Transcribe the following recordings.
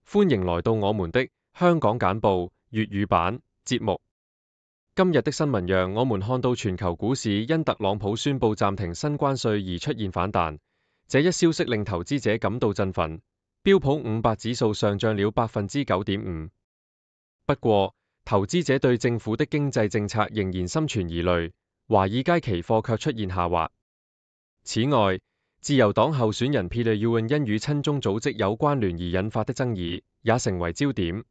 歡迎來到我們的香港簡報粵語版節目。今日的新聞讓我們看到全球股市因特朗普宣布暫停新關稅而出現反彈，這一消息令投資者感到振奮。標普500指數上漲了 9.5%。不過，投資者對政府的經濟政策仍然心存疑慮，華爾街期貨卻出現下滑。此外，自由黨候選人 Peter Ewan 因與親中組織有關聯而引發的爭議也成為焦點。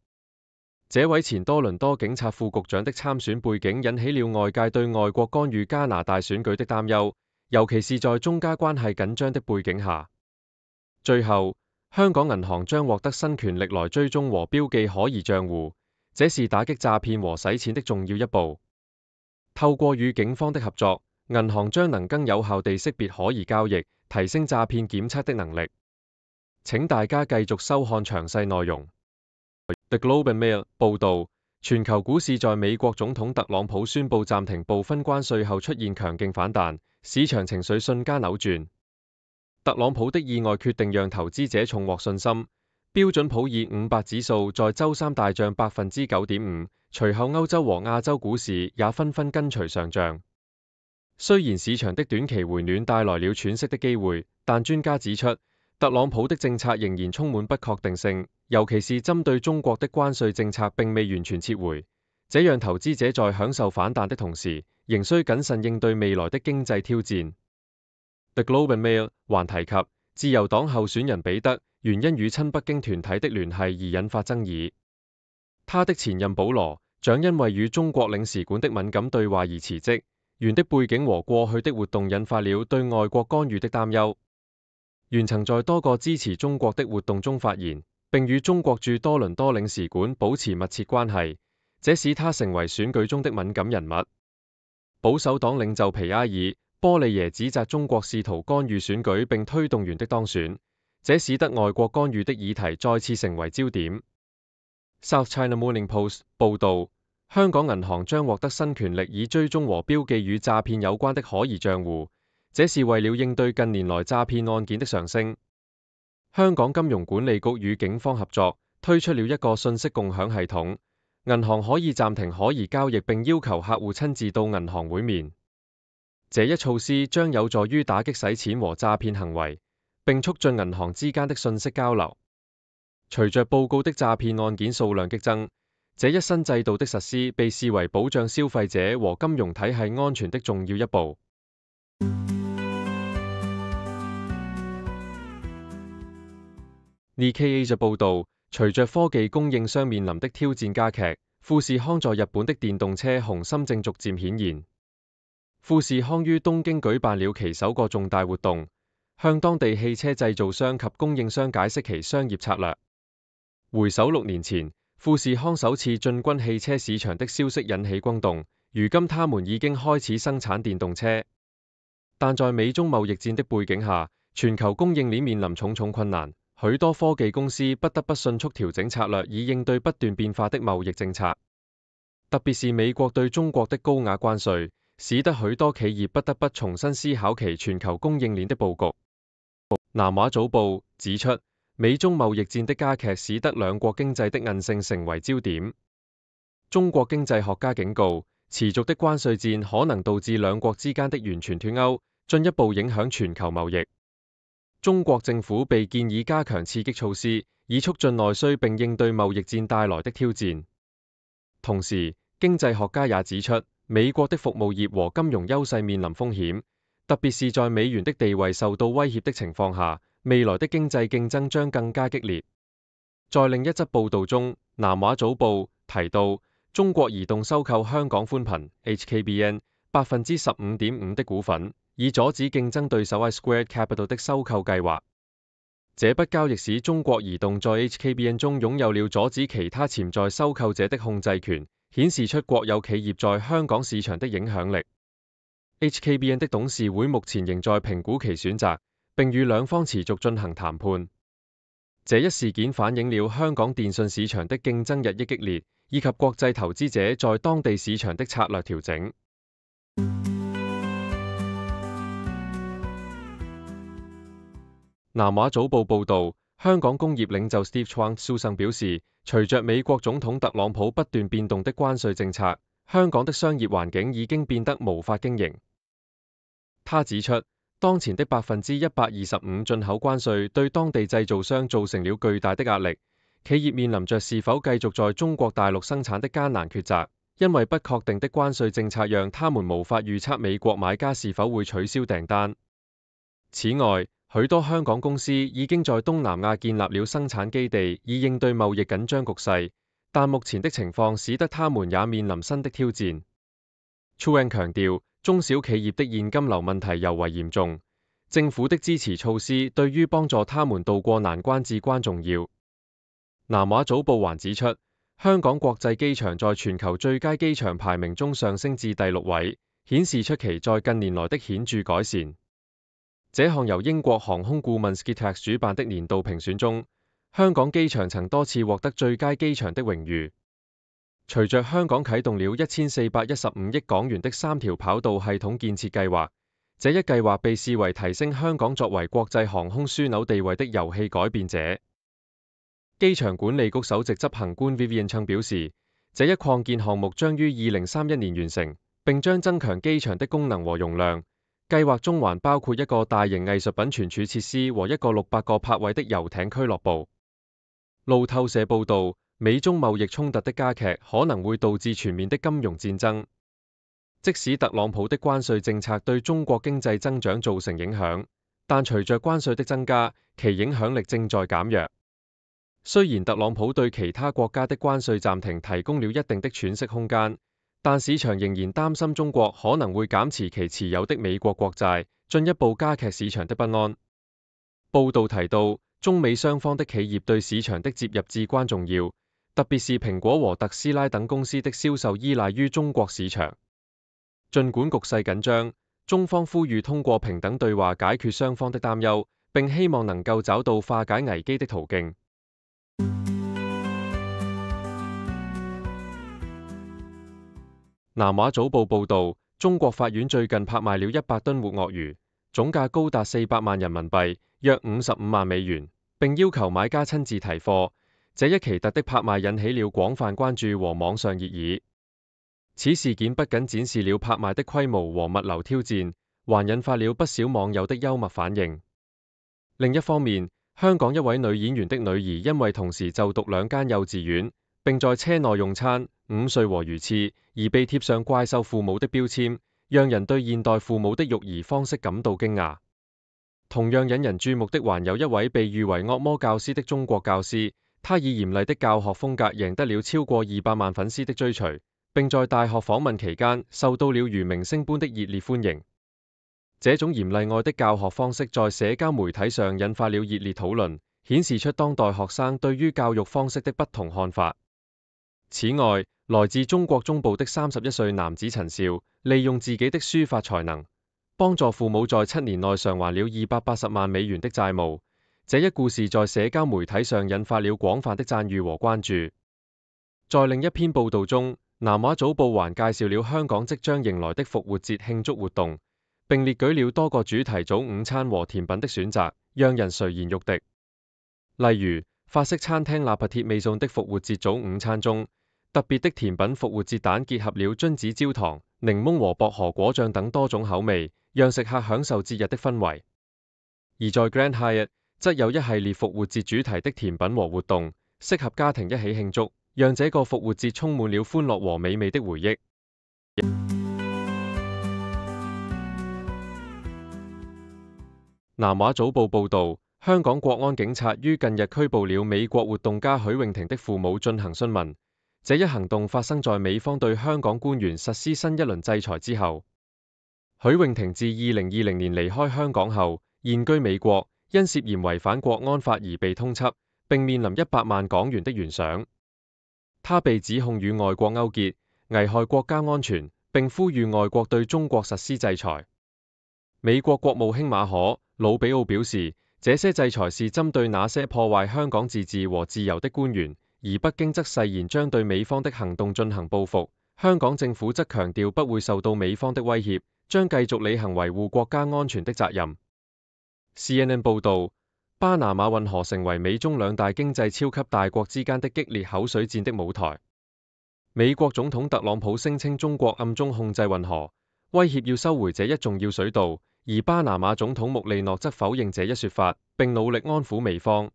這位前多倫多警察副局長的參選背景引起了外界對外國干預加拿大選舉的擔憂，尤其是在中加關係緊張的背景下。最後，香港銀行將獲得新權力來追蹤和標記可疑帳戶，這是打擊詐騙和洗錢的重要一步。透過與警方的合作，銀行將能更有效地識別可疑交易，提升詐騙檢測的能力。請大家繼續收看詳細內容。The Globe and Mail 報導，全球股市在美國總統特朗普宣布暫停部分關稅後出現強勁反彈，市場情緒瞬間扭轉。特朗普的意外決定讓投資者重獲信心，標準普爾500指數在週三大漲 9.5%， 隨後歐洲和亞洲股市也紛紛跟隨上漲。雖然市場的短期回暖帶來了喘息的機會，但專家指出，特朗普的政策仍然充滿不確定性，尤其是針對中國的關稅政策並未完全撤回，這讓投資者在享受反彈的同時，仍需謹慎應對未來的經濟挑戰。The Globe and Mail 還提及，自由黨候選人彼得原因與親北京團體的聯繫而引發爭議。他的前任保羅長因為與中國領事館的敏感對話而辭職。原的背景和過去的活動引發了對外國干預的擔憂。原曾在多個支持中國的活動中發言，並與中國駐多倫多領事館保持密切關係，這使他成為選舉中的敏感人物。保守黨領袖皮埃爾·波利耶指責中國試圖干預選舉並推動原的當選，這使得外國干預的議題再次成為焦點。South China Morning Post 報導，香港銀行將獲得新權力以追蹤和標記與詐騙有關的可疑帳戶，這是為了應對近年來詐騙案件的上升。香港金融管理局與警方合作，推出了一個信息共享系統，銀行可以暫停可疑交易並要求客戶親自到銀行會面。這一措施將有助於打擊洗錢和詐騙行為，並促進銀行之間的信息交流。隨着報告的詐騙案件數量激增，這一新制度的實施被視為保障消費者和金融體系安全的重要一步。Nikkei Asia報導，隨着科技供應商面臨的挑戰加劇，富士康在日本的電動車雄心正逐漸顯現。富士康於東京舉辦了其首個重大活動，向當地汽車製造商及供應商解釋其商業策略。回首6年前，富士康首次進軍汽車市場的消息引起轟動，如今他們已經開始生產電動車。但在美中貿易戰的背景下，全球供應鏈面臨重重困難，許多科技公司不得不迅速調整策略以應對不斷變化的貿易政策。特別是美國對中國的高額關稅，使得許多企業不得不重新思考其全球供應鏈的佈局。南華早報指出，美中貿易戰的加劇使得兩國經濟的韌性成為焦點。中國經濟學家警告，持續的關稅戰可能導致兩國之間的完全脫鈎，進一步影響全球貿易。中國政府被建議加強刺激措施，以促進內需並應對貿易戰帶來的挑戰。同時，經濟學家也指出，美國的服務業和金融優勢面臨風險，特別是在美元的地位受到威脅的情況下，未來的經濟競爭將更加激烈。在另一則報導中，南華早報提到，中國移動收購香港寬頻 HKBN 15.5% 的股份，以阻止競爭對手 iSquared Capital 的收購計劃。這筆交易使中國移動在 HKBN 中擁有了阻止其他潛在收購者的控制權，顯示出國有企業在香港市場的影響力。HKBN 的董事會目前仍在評估其選擇，並與兩方持續進行談判。這一事件反映了香港電信市場的競爭日益激烈，以及國際投資者在當地市場的策略調整。南華早報報導，香港工業領袖 Steve Chuang 蘇生表示，隨着美國總統特朗普不斷變動的關稅政策，香港的商業環境已經變得無法經營。他指出，當前的125%進口關稅對當地製造商造成了巨大的壓力，企業面臨着是否繼續在中國大陸生產的艱難抉擇，因為不確定的關稅政策讓他們無法預測美國買家是否會取消訂單。此外，許多香港公司已經在東南亞建立了生產基地，以應對貿易緊張局勢，但目前的情況使得他們也面臨新的挑戰。Chuang 強調，中小企業的現金流問題尤為嚴重，政府的支持措施對於幫助他們渡過難關至關重要。南華早報還指出，香港國際機場在全球最佳機場排名中上升至第6位，顯示出其在近年來的顯著改善。這項由英國航空顧問 Skitax 主辦的年度評選中，香港機場曾多次獲得最佳機場的榮譽。隨着香港啟動了1415億港元的3條跑道系統建設計劃，這一計劃被視為提升香港作為國際航空樞紐地位的遊戲改變者。機場管理局首席執行官 Vivian Chung 表示，這一擴建項目將於2031年完成，並將增強機場的功能和容量。計劃中還包括一個大型藝術品存儲設施和一個600個泊位的遊艇俱樂部。路透社報道，美中貿易衝突的加劇可能會導致全面的金融戰爭。即使特朗普的關稅政策對中國經濟增長造成影響，但隨着關稅的增加，其影響力正在減弱。雖然特朗普對其他國家的關稅暫停提供了一定的喘息空間，但市場仍然擔心中國可能會減持其持有的美國國債，進一步加劇市場的不安。報道提到，中美雙方的企業對市場的接入至關重要，特別是蘋果和特斯拉等公司的銷售依賴於中國市場。儘管局勢緊張，中方呼籲通過平等對話解決雙方的擔憂，並希望能夠找到化解危機的途徑。南華早報報導，中國法院最近拍賣了100噸活鱷魚，總價高達400萬人民幣，約55萬美元，並要求買家親自提貨。這一奇特的拍賣引起了廣泛關注和網上熱議。此事件不僅展示了拍賣的規模和物流挑戰，還引發了不少網友的幽默反應。另一方面，香港一位女演員的女兒因為同時就讀2間幼稚園，並在車內用餐，午睡和魚翅，而被貼上怪獸父母的標籤，讓人對現代父母的育兒方式感到驚訝。同樣引人注目的還有一位被譽為惡魔教師的中國教師，他以嚴厲的教學風格贏得了超過200萬粉絲的追隨，並在大學訪問期間受到了如明星般的熱烈歡迎。這種嚴厲愛的教學方式在社交媒體上引發了熱烈討論，顯示出當代學生對於教育方式的不同看法。此外，來自中國中部的31歲男子陳少，利用自己的書法才能，幫助父母在7年內償還了280萬美元的債務。這一故事在社交媒體上引發了廣泛的讚譽和關注。在另一篇報道中，南華早報還介紹了香港即將迎來的復活節慶祝活動，並列舉了多個主題早午餐和甜品的選擇，讓人垂涎欲滴。例如，法式餐廳 La Petite Maison的復活節早午餐中，特別的甜品復活節蛋結合了榛子焦糖、檸檬和薄荷果醬等多種口味，讓食客享受節日的氛圍。而在 Grand Hyatt 則有一系列復活節主題的甜品和活動，適合家庭一起慶祝，讓這個復活節充滿了歡樂和美味的回憶。南華早報報導，香港國安警察於近日拘捕了美國活動家許穎婷的父母進行詢問。這一行動發生在美方對香港官員實施新一輪制裁之後。許穎婷自2020年離開香港後，現居美國，因涉嫌違反國安法而被通緝，並面臨100萬港元的懸賞。他被指控與外國勾結，危害國家安全，並呼籲外國對中國實施制裁。美國國務卿馬可魯比奧表示，這些制裁是針對那些破壞香港自治和自由的官員。而北京則誓言將對美方的行動進行報復，香港政府則強調不會受到美方的威脅，將繼續履行維護國家安全的責任。CNN 報導，巴拿馬運河成為美中兩大經濟超級大國之間的激烈口水戰的舞台。美國總統特朗普聲稱中國暗中控制運河，威脅要收回這一重要水道，而巴拿馬總統穆利諾則否認這一說法，並努力安撫美方。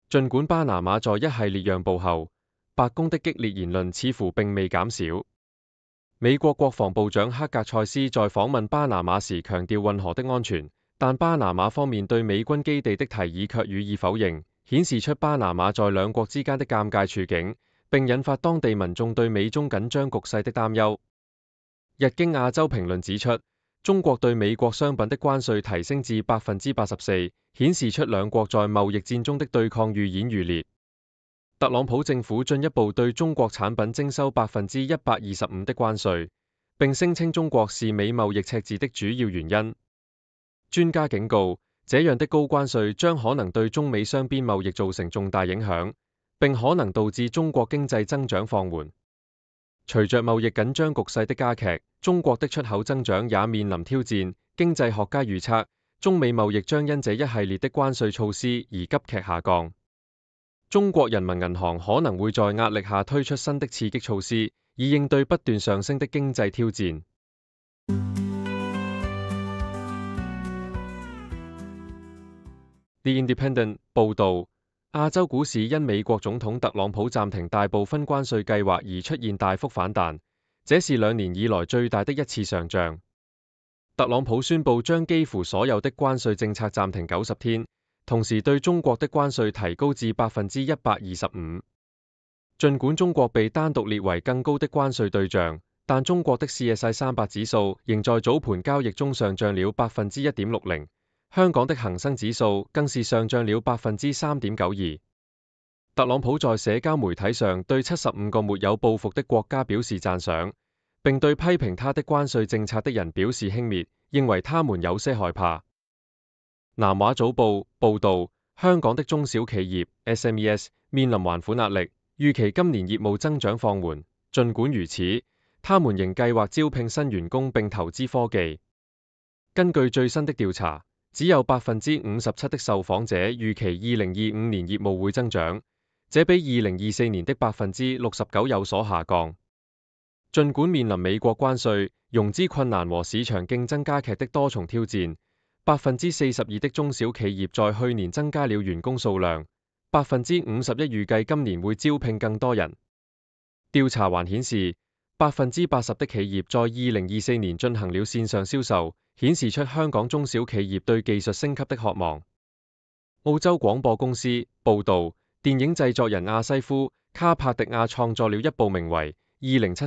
儘管巴拿馬在一系列讓步後，白宮的激烈言論似乎並未減少。美國國防部長克格塞斯在訪問巴拿馬時強調運河的安全，但巴拿馬方面對美軍基地的提議卻予以否認，顯示出巴拿馬在兩國之間的尷尬處境，並引發當地民眾對美中緊張局勢的擔憂。日經亞洲評論指出，中國對美國商品的關稅提升至84%，顯示出兩國在貿易戰中的對抗愈演愈烈。特朗普政府進一步對中國產品徵收125%的關稅，並聲稱中國是美貿易赤字的主要原因。專家警告，這樣的高關稅將可能對中美雙邊貿易造成重大影響，並可能導致中國經濟增長放緩。隨着貿易緊張局勢的加劇，中國的出口增長也面臨挑戰。經濟學家預測，中美貿易將因這一系列的關稅措施而急劇下降。中國人民銀行可能會在壓力下推出新的刺激措施，以應對不斷上升的經濟挑戰。The Independent 報導，亞洲股市因美國總統特朗普暫停大部分關稅計劃而出現大幅反彈，這是2年以來最大的一次上漲。特朗普宣布將幾乎所有的關稅政策暫停90天。同時對中國的關稅提高至125%。儘管中國被單獨列為更高的關稅對象，但中國的CSI 300指數仍在早盤交易中上漲了1.60%，香港的恒生指數更是上漲了3.92%。特朗普在社交媒體上對75個沒有報復的國家表示讚賞，並對批評他的關稅政策的人表示輕蔑，認為他們有些害怕。南華早報報導，香港的中小企業 SMEs 面臨還款壓力，預期今年業務增長放緩。儘管如此，他們仍計劃招聘新員工並投資科技。根據最新的調查，只有57%的受訪者預期2025年業務會增長，這比2024年的69%有所下降。儘管面臨美國關稅、融資困難和市場競爭加劇的多重挑戰，42%的中小企業在去年增加了員工數量，51%預計今年會招聘更多人。調查還顯示，80%的企業在2024年進行了線上銷售，顯示出香港中小企業對技術升級的渴望。澳洲廣播公司報導，電影製作人亞西夫·卡帕迪亞創作了一部名為《2073》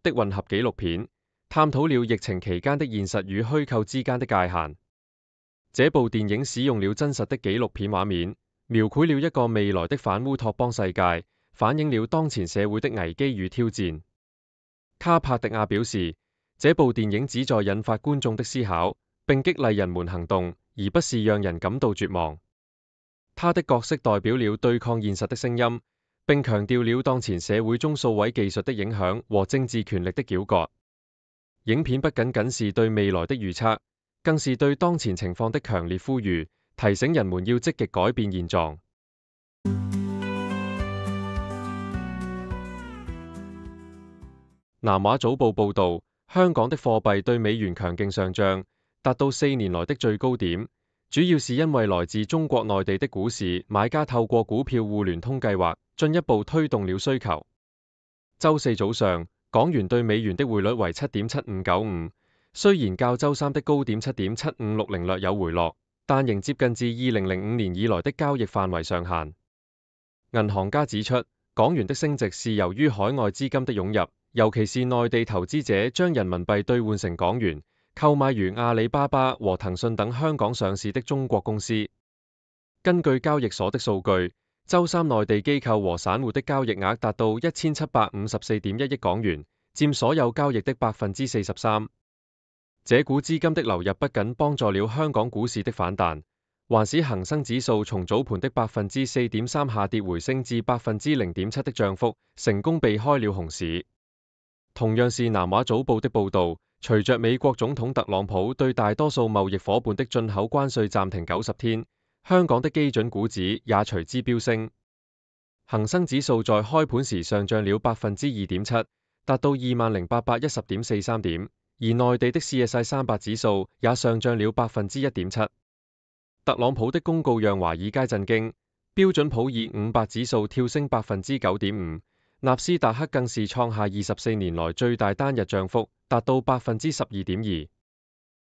的混合紀錄片，探討了疫情期間的現實與虛構之間的界限。這部電影使用了真實的紀錄片畫面，描繪了一個未來的反烏托邦世界，反映了當前社會的危機與挑戰。卡帕迪亞表示，這部電影旨在引發觀眾的思考，並激勵人們行動，而不是讓人感到絕望。他的角色代表了對抗現實的聲音，並強調了當前社會中數位技術的影響和政治權力的糾葛。影片不僅僅是對未來的預測，更是對當前情況的強烈呼籲，提醒人們要積極改變現狀。南華早報報導，香港的貨幣對美元強勁上漲，達到4年來的最高點，主要是因為來自中國內地的股市買家透過股票互聯通計劃進一步推動了需求。週四早上，港元對美元的匯率為7.7595。雖然較週三的高點7.7560略有回落，但仍接近至2005年以來的交易範圍上限。銀行家指出，港元的升值是由於海外資金的湧入，尤其是內地投資者將人民幣兌換成港元，購買如阿里巴巴和騰訊等香港上市的中國公司。根據交易所的數據，週三內地機構和散戶的交易額達到1754.1億港元，佔所有交易的43%。這股資金的流入不僅幫助了香港股市的反彈，還使恒生指數從早盤的4.3%下跌回升至0.7%的漲幅，成功避開了熊市。同樣是南華早報的報導，隨着美國總統特朗普對大多數貿易夥伴的進口關稅暫停90天，香港的基準股指也隨之飆升。恒生指數在開盤時上漲了2.7%，達到20,810.43點，而內地的 CSI 300指數也上漲了1.7%。特朗普的公告讓華爾街震驚，標準普爾500指數跳升9.5%，納斯達克更是創下24年來最大單日漲幅，達到12.2%。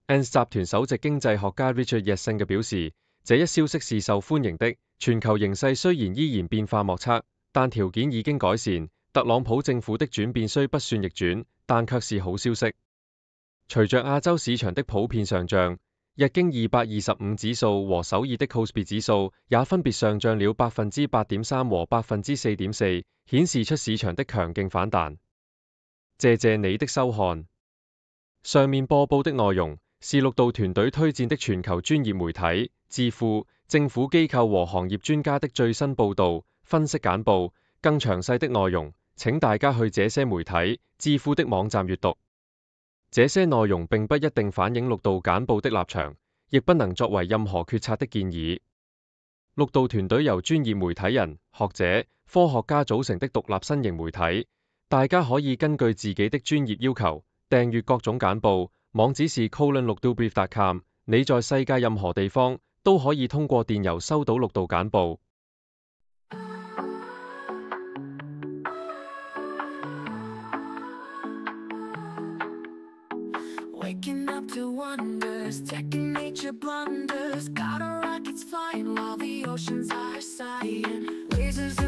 ANZ 集團首席經濟學家 Richard Yatsen 嘅表示，這一消息是受歡迎的。全球形勢雖然依然變化莫測，但條件已經改善。特朗普政府的轉變雖不算逆轉，但卻是好消息。隨着亞洲市場的普遍上漲，日經225指數和首爾的 Kospi 指數也分別上漲了8.3%和4.4%，顯示出市場的強勁反彈。謝謝你的收看。上面播報的內容是綠道團隊推薦的全球專業媒體、智庫、政府機構和行業專家的最新報導、分析簡報。更詳細的內容，請大家去這些媒體、智庫的網站閱讀。這些內容並不一定反映綠道簡報的立場，亦不能作為任何決策的建議。綠道團隊由專業媒體人、學者、科學家組成的獨立新型媒體，大家可以根據自己的專業要求訂閱各種簡報，網址是 colon6dobrief.com。你在世界任何地方都可以通過電郵收到綠道簡報。Waking up to wonders, checking nature blunders. Got our rockets flying while the oceans are sighing. Lasers